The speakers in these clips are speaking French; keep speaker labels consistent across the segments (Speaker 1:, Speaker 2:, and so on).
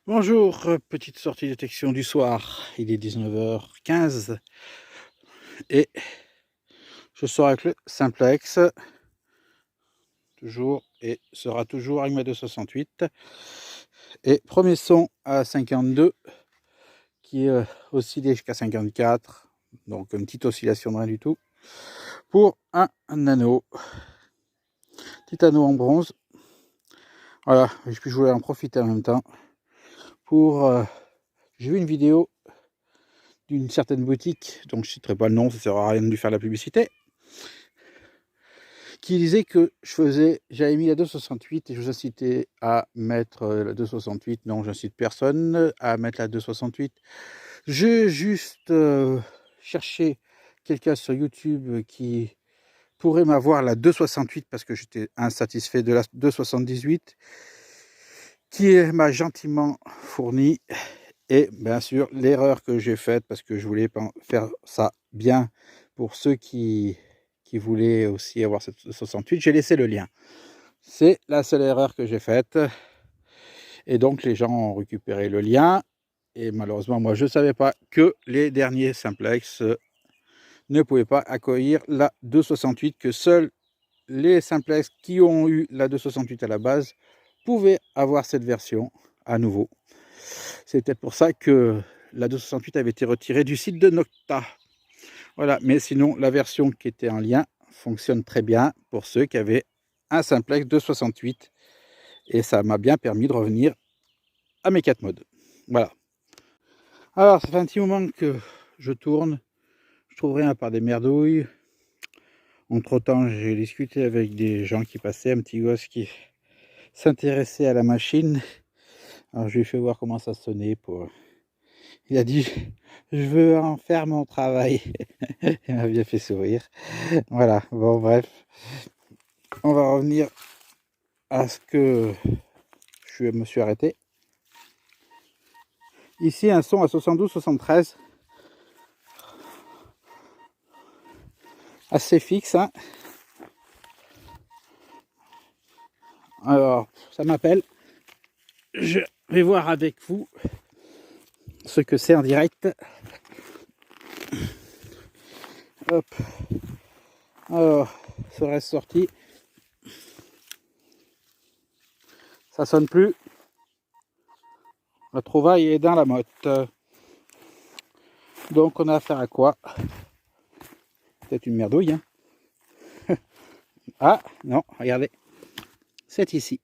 Speaker 1: Bonjour, petite sortie détection du soir, il est 19h15 et je sors avec le simplex, toujours et sera toujours avec ma 268 et premier son à 52 qui oscille jusqu'à 54, donc une petite oscillation de rien du tout, pour un anneau, petit anneau en bronze. Voilà, et puis je voulais en profiter en même temps pour... j'ai vu une vidéo d'une certaine boutique, donc je ne citerai pas le nom, ça ne sert à rien de lui faire la publicité, qui disait que j'avais mis la 268 et je vous incitais à mettre la 268. Non, j'incite personne à mettre la 268. J'ai juste cherché quelqu'un sur YouTube qui pourrait m'avoir la 268 parce que j'étais insatisfait de la 278, qui m'a gentiment fourni. Et bien sûr, l'erreur que j'ai faite, parce que je voulais faire ça bien pour ceux qui voulaient aussi avoir cette 68, j'ai laissé le lien. C'est la seule erreur que j'ai faite. Et donc, les gens ont récupéré le lien. Et malheureusement, moi, je ne savais pas que les derniers simplex ne pouvaient pas accueillir la 268, que seuls les simplex qui ont eu la 268 à la base pouvaient avoir cette version à nouveau. C'est peut-être pour ça que la 268 avait été retirée du site de Nocta. Voilà, mais sinon, la version qui était en lien fonctionne très bien pour ceux qui avaient un simplex 268. Et ça m'a bien permis de revenir à mes 4 modes. Voilà. Alors, ça fait un petit moment que je tourne. Je trouve rien à part des merdouilles. Entre-temps, j'ai discuté avec des gens qui passaient, un petit gosse qui s'intéressait à la machine. Alors, je lui ai fait voir comment ça sonnait pour... Il a dit, je veux en faire mon travail. Il m'a bien fait sourire. Voilà, bon bref. On va revenir à ce que je me suis arrêté. Ici, un son à 72-73. Assez fixe, hein. Alors, ça m'appelle. Je vais voir avec vous ce que c'est en direct. Hop. Alors, ça reste sorti. Ça sonne plus. La trouvaille est dans la motte. Donc, on a affaire à quoi? Peut-être une merdouille, hein. Ah, non, regardez. C'est ici.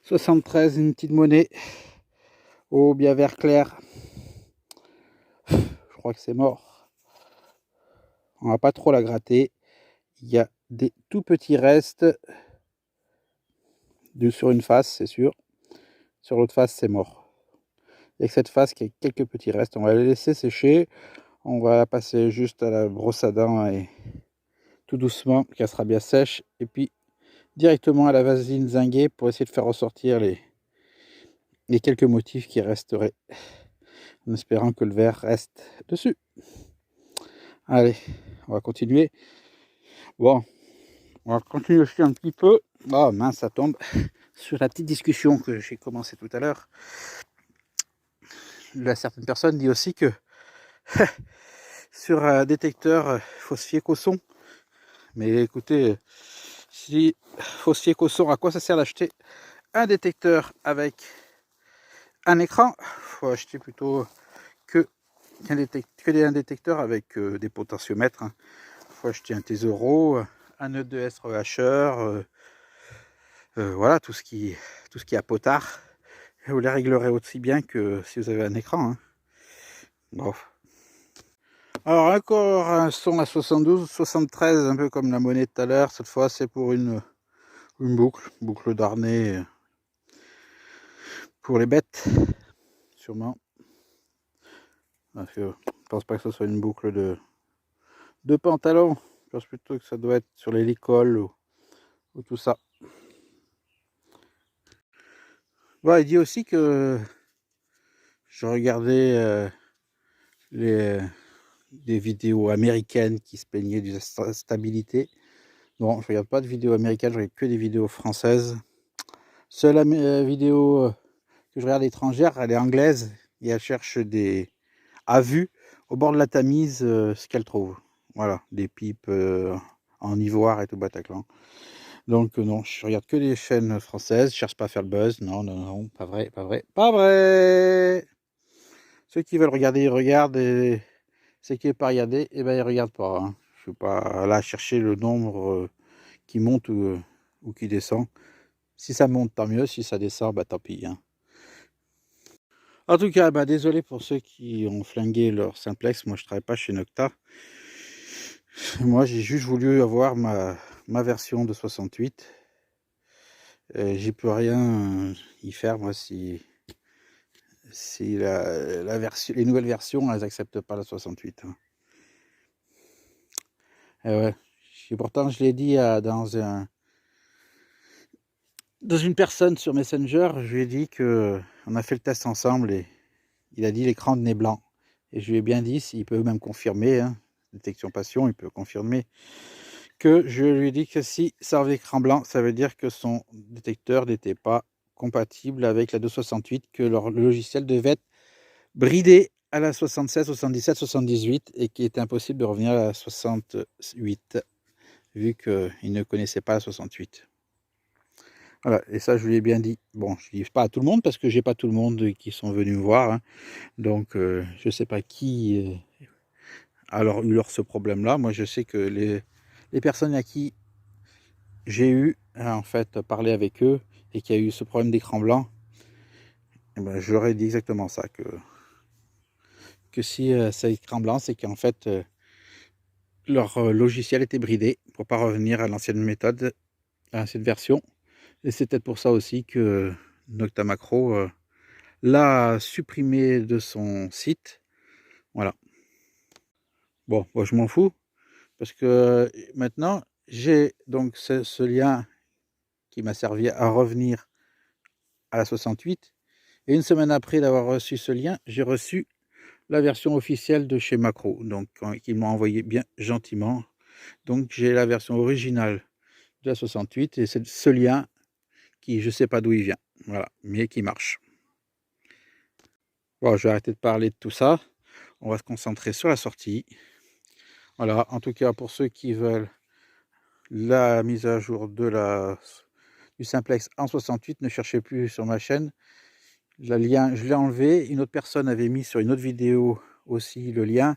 Speaker 1: 73, une petite monnaie. Au bien vert clair. Je crois que c'est mort. On va pas trop la gratter. Il y a des tout petits restes sur une face, c'est sûr. Sur l'autre face, c'est mort. Il y a que cette face qui a quelques petits restes. On va la laisser sécher. On va la passer juste à la brosse à dents et tout doucement, qu'elle sera bien sèche. Et puis directement à la vaseline zinguée pour essayer de faire ressortir les quelques motifs qui resteraient. En espérant que le verre reste dessus. Allez, on va continuer. Bon, on va continuer aussi un petit peu. Oh mince, ça tombe sur la petite discussion que j'ai commencé tout à l'heure. Certaines personnes disent aussi que sur un détecteur, il faut se fier qu'au son. Mais écoutez, si faut se fier qu'au son, à quoi ça sert d'acheter un détecteur avec un écran? Faut acheter plutôt un détecteur avec des potentiomètres. Hein. Faut acheter un Tesoro, un E2S rehacheur, voilà, tout ce qui est à potard. Vous les réglerez aussi bien que si vous avez un écran. Hein. Bon. Alors encore un son à 72, 73, un peu comme la monnaie tout à l'heure. Cette fois, c'est pour une boucle d'harnais pour les bêtes, sûrement. Parce que je pense pas que ce soit une boucle de pantalon. Je pense plutôt que ça doit être sur les licoles ou tout ça. Bon, il dit aussi que je regardais des vidéos américaines qui se plaignaient de la stabilité. Bon, je regarde pas de vidéos américaines, je regarde que des vidéos françaises. Seule vidéo que je regarde étrangère, elle est anglaise et elle cherche à vue au bord de la Tamise ce qu'elle trouve. Voilà, des pipes en ivoire et tout Bataclan. Donc non, je regarde que des chaînes françaises, je cherche pas à faire le buzz. Non, non, non, pas vrai, pas vrai, pas vrai. Ceux qui veulent regarder, ils regardent, et ceux qui ne veulent pas regarder, eh ben, ils ne regardent pas. Hein. Je ne suis pas là à chercher le nombre qui monte ou qui descend. Si ça monte, tant mieux. Si ça descend, bah, tant pis. Hein. En tout cas, bah, désolé pour ceux qui ont flingué leur simplex. Moi, je ne travaille pas chez Nocta. Moi, j'ai juste voulu avoir ma version de 68. J'y peux rien y faire, moi, si les nouvelles versions, elles n'acceptent pas la 68. Hein. Et ouais. Et pourtant, je l'ai dit dans une personne sur Messenger, je lui ai dit qu'on a fait le test ensemble et il a dit l'écran de nez blanc. Et je lui ai bien dit, s'il peut même confirmer, hein, détection passion, il peut confirmer, que je lui ai dit que si ça avait écran blanc, ça veut dire que son détecteur n'était pas compatible avec la 268, que le logiciel devait être bridé à la 76, 77, 78 et qu'il était impossible de revenir à la 68, vu qu'il ne connaissait pas la 68. Voilà, et ça, je lui ai bien dit. Bon, je ne dis pas à tout le monde parce que j'ai pas tout le monde qui sont venus me voir. Hein. Donc, je ne sais pas qui a eu ce problème-là. Moi, je sais que les personnes à qui j'ai eu, en fait, parlé avec eux et qui a eu ce problème d'écran blanc, eh ben, je leur ai dit exactement ça. Que si c'est écran blanc, c'est qu'en fait, leur logiciel était bridé pour ne pas revenir à l'ancienne méthode, à cette version. Et c'est peut-être pour ça aussi que Nocta Macro l'a supprimé de son site. Voilà. Bon, moi je m'en fous parce que maintenant j'ai donc ce lien qui m'a servi à revenir à la 68 et une semaine après d'avoir reçu ce lien, j'ai reçu la version officielle de chez Macro, donc qu'ils m'ont envoyé bien gentiment. Donc j'ai la version originale de la 68 et c'est ce lien qui je sais pas d'où il vient, voilà, mais qui marche. Bon, je vais arrêter de parler de tout ça. On va se concentrer sur la sortie. Voilà, en tout cas, pour ceux qui veulent la mise à jour du simplex en 68, ne cherchez plus sur ma chaîne. Le lien, je l'ai enlevé. Une autre personne avait mis sur une autre vidéo aussi le lien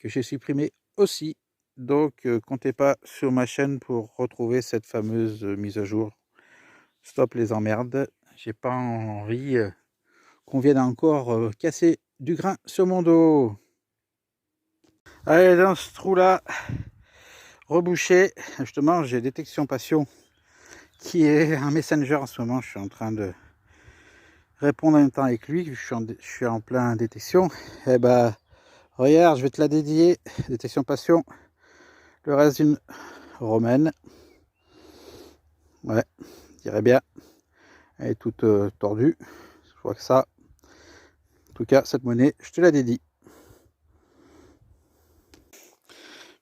Speaker 1: que j'ai supprimé aussi. Donc, comptez pas sur ma chaîne pour retrouver cette fameuse mise à jour. Stop les emmerdes. J'ai pas envie qu'on vienne encore casser du grain sur mon dos. Allez, dans ce trou-là, rebouché. Justement, j'ai détection passion qui est un messenger en ce moment. Je suis en train de répondre en même temps avec lui. Je suis en plein détection. Eh ben, regarde, je vais te la dédier. Détection passion. Le reste d'une romaine. Ouais, je dirais bien. Elle est toute tordue. Je vois que ça. En tout cas, cette monnaie, je te la dédie.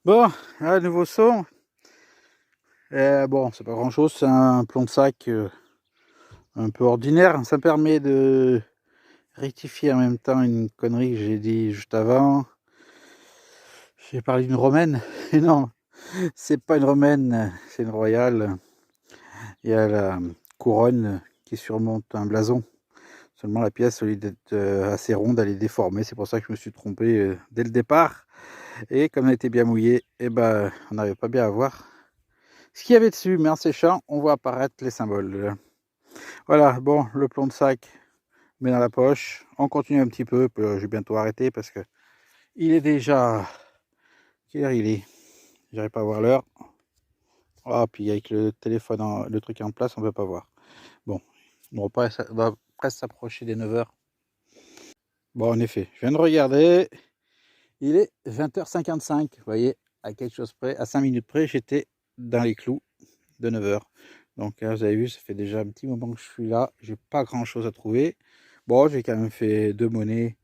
Speaker 1: Bon, là, nouveau son. Bon, c'est pas grand chose. C'est un plomb de sac un peu ordinaire. Ça me permet de rectifier en même temps une connerie que j'ai dit juste avant. J'ai parlé d'une romaine. Et non, c'est pas une romaine, c'est une royale. Il y a la couronne qui surmonte un blason. Seulement la pièce, au lieu d'être assez ronde, elle est déformée. C'est pour ça que je me suis trompé dès le départ. Et comme elle était bien mouillée, eh ben, on n'arrive pas bien à voir ce qu'il y avait dessus. Mais en séchant, on voit apparaître les symboles. Voilà, bon, le plomb de sac, met dans la poche. On continue un petit peu. Je vais bientôt arrêter parce que il est déjà... Quelle heure il est? J'arrive pas à voir l'heure. Ah, puis avec le téléphone, le truc en place, on ne peut pas voir. Bon, on va presque s'approcher des 9h. Bon, en effet, je viens de regarder. Il est 20h55. Vous voyez, à quelque chose près, à 5 minutes près, j'étais dans les clous de 9h. Donc là, vous avez vu, ça fait déjà un petit moment que je suis là. J'ai pas grand chose à trouver. Bon, j'ai quand même fait 2 monnaies,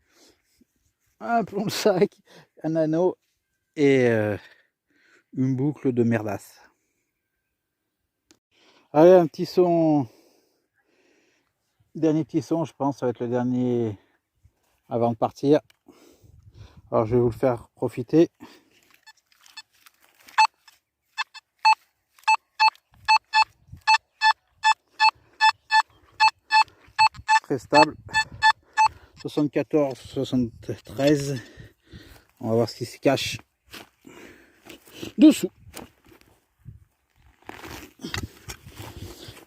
Speaker 1: un plomb de sac, un anneau et une boucle de merdasse. Allez, un petit son Dernier petit son, je pense, ça va être le dernier avant de partir. Alors je vais vous le faire profiter. Très stable. 74, 73. On va voir ce qui se cache dessous.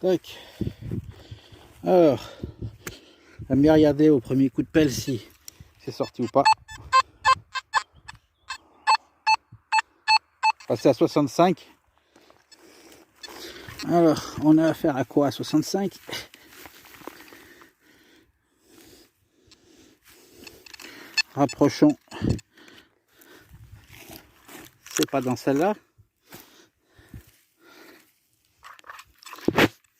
Speaker 1: Tac. Alors, j'aime bien regarder au premier coup de pelle si c'est sorti ou pas. Passer à 65. Alors, on a affaire à quoi à 65? Rapprochons. C'est pas dans celle-là.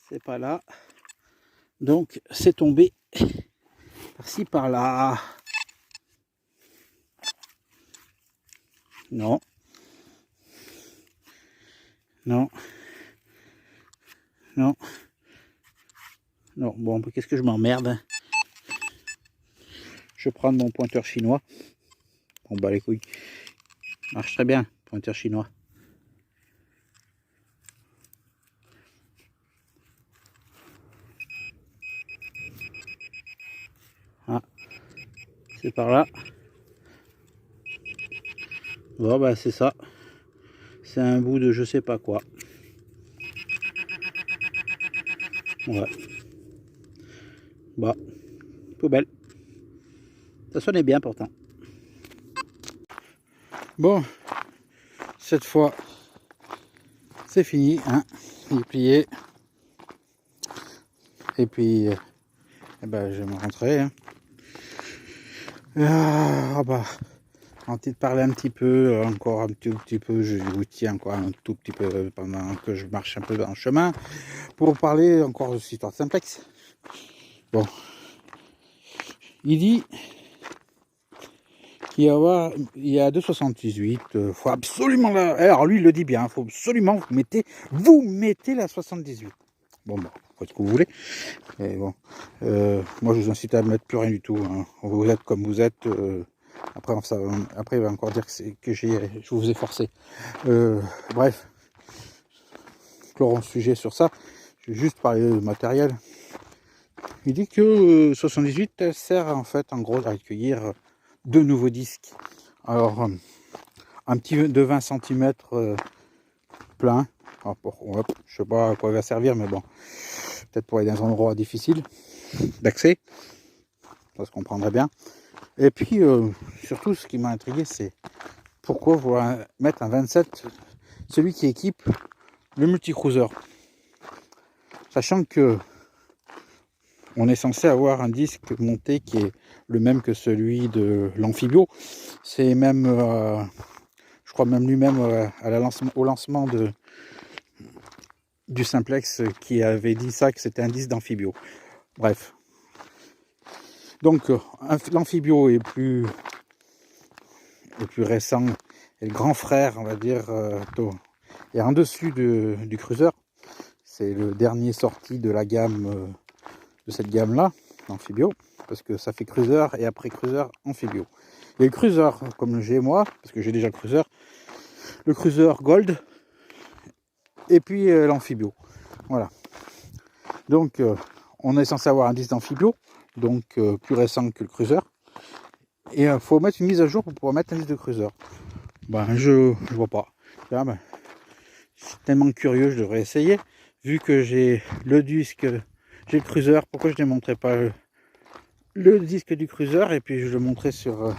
Speaker 1: C'est pas là. Donc, c'est tombé par-ci, par-là. Non. Non. Non. Non. Bon, qu'est-ce que je m'emmerde? Je prends mon pointeur chinois. Bon, bah les couilles. Marche très bien, pointeur chinois. Ah, c'est par là. Bon, bah c'est ça. C'est un bout de je sais pas quoi. Ouais. Bah, poubelle. Ça sonnait bien pourtant. Bon, cette fois, c'est fini. Hein. Il est plié. Et puis, eh ben, je vais me rentrer. Hein. Ah, bah, en de parler un petit peu, encore un tout petit peu, je vous tiens encore un tout petit peu pendant que je marche un peu dans le chemin, pour parler encore de cette histoire de simplex. Bon, il dit qu'il y a 2,78, faut absolument la... Alors lui il le dit bien, faut absolument vous mettez la 78. Bon, bah, faites ce que vous voulez. Et bon, moi je vous incite à ne mettre plus rien du tout. Hein. Vous êtes comme vous êtes. Après il va encore dire que je vous ai forcé. Bref, clorons le sujet sur ça. Je vais juste parler de matériel. Il dit que 78 sert en fait en gros à accueillir deux nouveaux disques. Alors un petit de 20 cm plein. Alors, je sais pas à quoi il va servir, mais bon, peut-être pour aller dans un endroit difficile d'accès. Ça se comprendrait bien. Et puis surtout ce qui m'a intrigué, c'est pourquoi vouloir mettre un 27, celui qui équipe le multicruiser, sachant que on est censé avoir un disque monté qui est le même que celui de l'amphibio. C'est même, je crois même lui-même au lancement du simplex qui avait dit ça, que c'était un disque d'amphibio. Bref. Donc l'amphibio est plus récent, et le grand frère, on va dire, est en dessus du cruiser. C'est le dernier sorti de la gamme, de cette gamme-là, amphibio, parce que ça fait cruiser et après cruiser amphibio. Et le cruiser, comme j'ai moi, parce que j'ai déjà le cruiser gold, et puis l'amphibio. Voilà. Donc on est censé avoir un disque d'amphibio, donc plus récent que le cruiser. Et il faut mettre une mise à jour pour pouvoir mettre un disque de cruiser. Ben je vois pas. Là, ben, je suis tellement curieux, je devrais essayer. Vu que j'ai le disque, j'ai le cruiser, pourquoi je ne montrerai pas le disque du cruiser et puis je le montrerai sur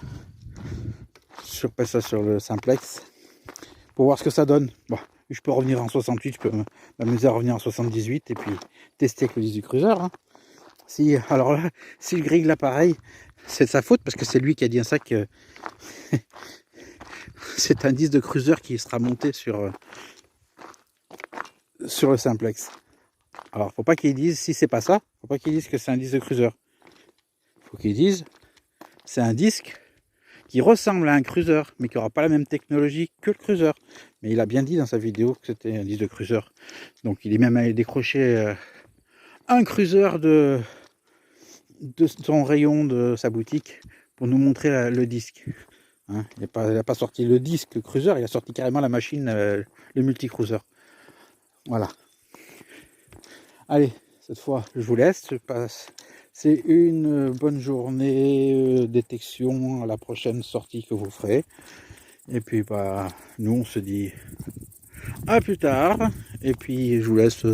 Speaker 1: le simplex pour voir ce que ça donne. Bon, je peux revenir en 68, je peux m'amuser à revenir en 78 et puis tester avec le disque du cruiser. Hein. Alors là, s'il grille l'appareil, c'est de sa faute parce que c'est lui qui a dit ça que c'est un disque de cruiser qui sera monté sur le simplex. Alors faut pas qu'ils disent, si c'est pas ça, faut pas qu'ils disent que c'est un disque de cruiser. Faut qu'ils disent c'est un disque qui ressemble à un cruiser, mais qui n'aura pas la même technologie que le cruiser. Mais il a bien dit dans sa vidéo que c'était un disque de cruiser. Donc il est même allé décrocher un cruiser de son rayon de sa boutique pour nous montrer le disque. Hein, il n'a pas sorti le disque, le cruiser, il a sorti carrément la machine, le multi-cruiser. Voilà. Allez, cette fois, je vous laisse. C'est une bonne journée, détection à la prochaine sortie que vous ferez. Et puis, bah, nous, on se dit à plus tard. Et puis, je vous laisse